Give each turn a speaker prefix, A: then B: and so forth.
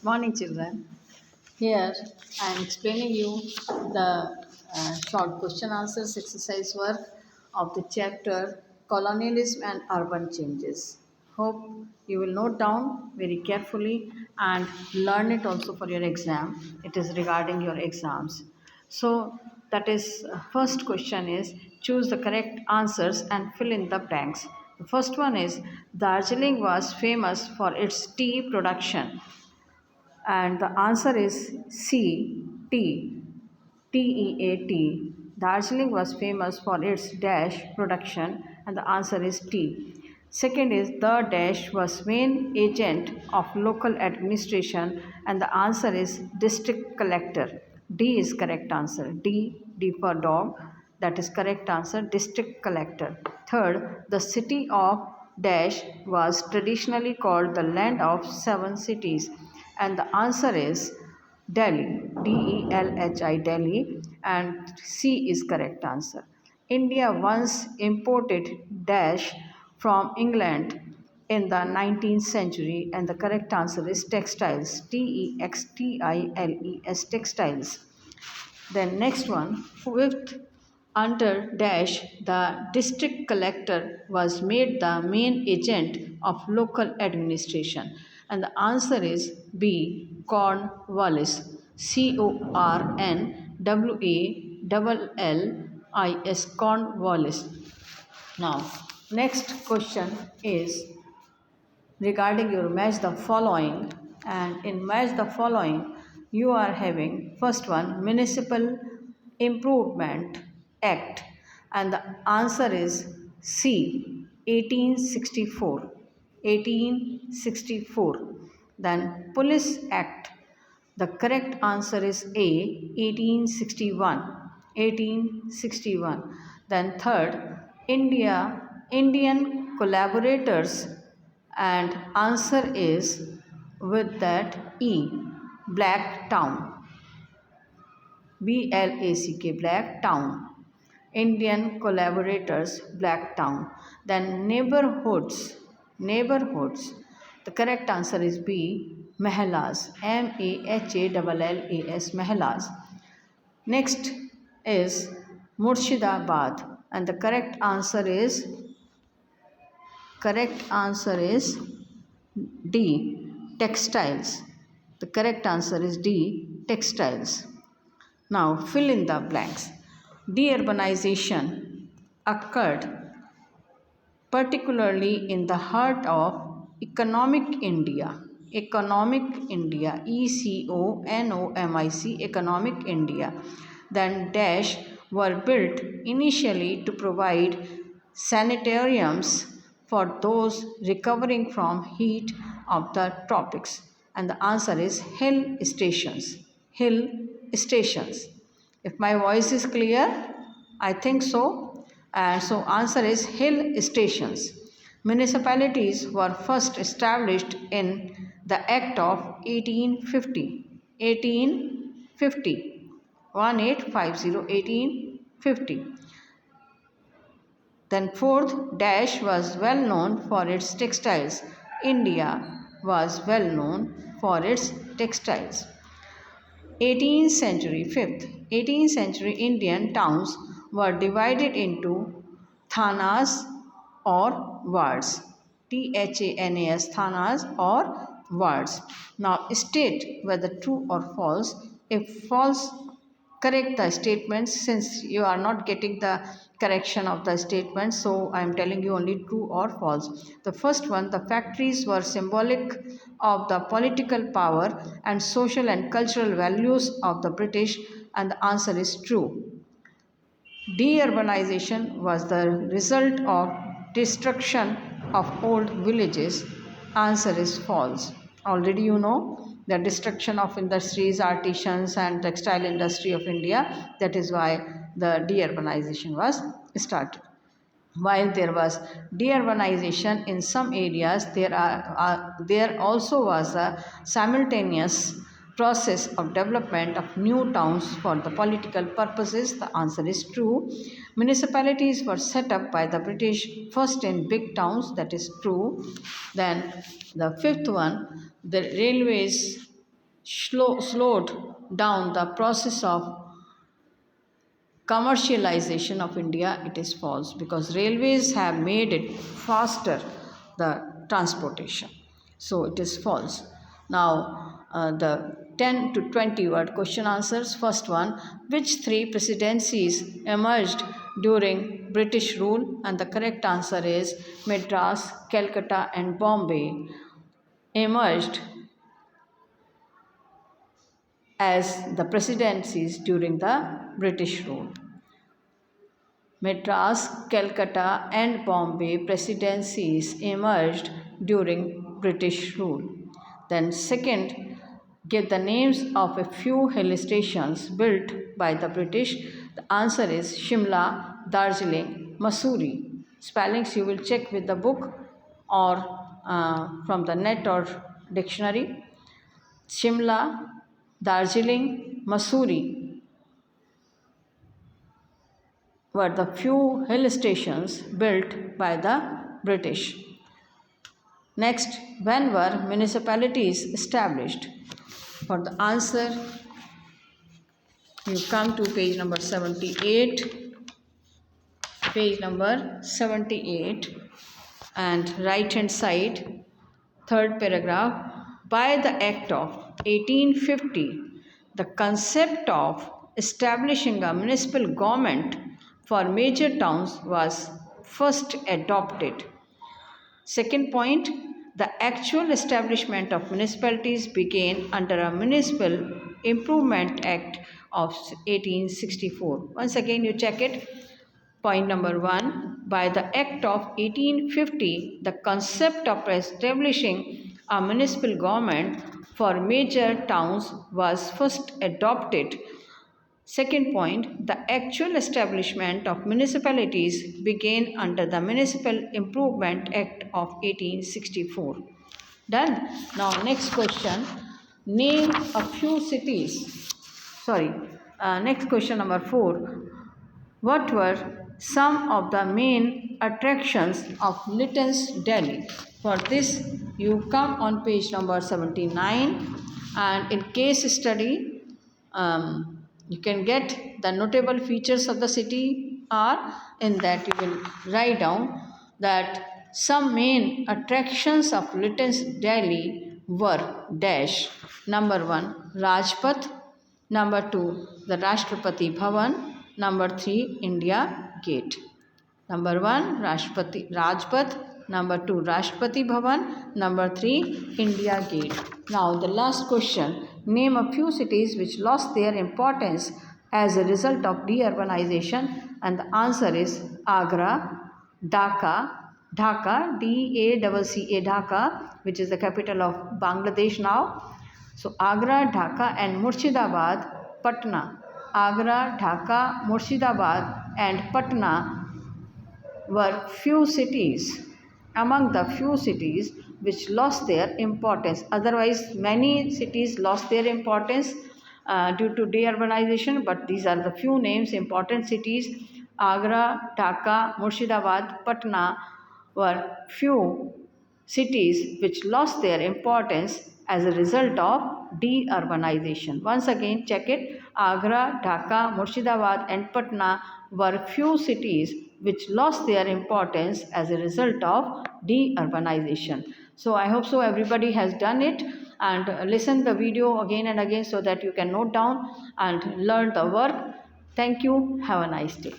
A: Morning, children. Here I am explaining you the short question answers exercise work of the chapter Colonialism and Urban Changes. Hope you will note down very carefully and learn it also for your exam. It is regarding your exams. So that is first question is choose the correct answers and fill in the blanks. The first one is Darjeeling was famous for its tea production, and the answer is C, tea. TEAT. Darjeeling was famous for its dash production, and the answer is tea. Second is the dash was main agent of local administration, and the answer is district collector. D is correct answer. D for dog. That is correct answer. District collector. Third, the city of dash was traditionally called the land of seven cities, and the answer is Delhi, Delhi, Delhi, and C is correct answer. India once imported dash from England in the 19th century, and the correct answer is textiles, Textiles, textiles. Then next one, fifth, under dash, the district collector was made the main agent of local administration. And the answer is B, Cornwallis. Cornwallis, Cornwallis. Now, next question is regarding your match the following, and in match the following you are having first one municipal improvement act, and the answer is C, 1864, 1864. Then police act, the correct answer is A, 1861, 1861. Then third, Indian collaborators, and answer is with that E, Black Town, BLACK, Black Town. Indian collaborators, Black Town. Then neighborhoods, neighborhoods. The correct answer is B, Mahalas, MAHALLAS, Mahalas. Next is Murshidabad, and the correct answer is D, textiles. The correct answer is D, textiles. Now fill in the blanks. Deurbanization occurred particularly in the heart of economic India. Economic India, ECONOMIC, economic India. Then dash were built initially to provide sanitariums for those recovering from heat of the tropics, and the answer is hill stations, hill stations. If my voice is clear, I think so. And so answer is hill stations. Municipalities were first established in the Act of 1850, 1850, 1850, 1850. Then fourth, dash was well known for its textiles. India was well known for its textiles. 18th century, fifth, 18th century Indian towns were divided into thanas or wards. THANAS, thanas or wards. Now state whether true or false. If false, correct the statements, since you are not getting the correction of the statement, so I am telling you only true or false. The first one, the factories were symbolic of the political power and social and cultural values of the British, and the answer is true. Deurbanization was the result of destruction of old villages. Answer is false. Already you know the destruction of industries, artisans and textile industry of India. That is why the deurbanization was started. While there was deurbanization in some areas, there also was a simultaneous process of development of new towns for the political purposes. The answer is true. Municipalities were set up by the British first in big towns. That is true. Then the fifth one, the railways slowed down the process of commercialization of India, it is false, because railways have made it faster, the transportation. So it is false. Now the 10 to 20 word question answers. First one, which three presidencies emerged during British rule? And the correct answer is Madras, Calcutta and Bombay emerged as the presidencies during the British rule. Madras, Calcutta and Bombay presidencies emerged during British rule. Then second, give the names of a few hill stations built by the British. The answer is Shimla, Darjeeling, Mussoorie. Spellings you will check with the book or from the net or dictionary. Shimla, Darjeeling, Mussoorie were the few hill stations built by the British. Next, when were municipalities established? For the answer, you come to page number 78. Page number 78 and right hand side, third paragraph. By the Act of 1850, the concept of establishing a municipal government for major towns was first adopted. Second point, the actual establishment of municipalities began under a Municipal Improvement Act of 1864. Once again, you check it. Point number 1, by the Act of 1850, the concept of establishing a municipal government for major towns was first adopted. Second point, the actual establishment of municipalities began under the Municipal Improvement Act of 1864. Done. Now next question, name a few cities. Next question number 4. What were some of the main attractions of Lytton's Delhi? For this, you come on page number 79 and in case study, you can get the notable features of the city are in that you will write down that some main attractions of Lytton's Delhi were dash. Number 1, Rajpath. Number 2, the Rashtrapati Bhavan. Number 3, India Gate. Number 1, Rajpath. Number 2, Rashtrapati Bhavan. Number 3, India Gate. Now the last question. Name a few cities which lost their importance as a result of deurbanization. And the answer is Agra, Dhaka, D-A-C-C-A, Dhaka, which is the capital of Bangladesh now. So Agra, Dhaka and Murshidabad, Patna. Agra, Dhaka, Murshidabad and Patna were few cities, among the few cities which lost their importance. Otherwise, many cities lost their importance due to deurbanization, but these are the few names, important cities. Agra, Dhaka, Murshidabad, Patna were few cities which lost their importance as a result of deurbanization. Once again, check it. Agra, Dhaka, Murshidabad and Patna were few cities which lost their importance as a result of deurbanization. So I hope so everybody has done it, and listen the video again and again so that you can note down and learn the work. Thank you. Have a nice day.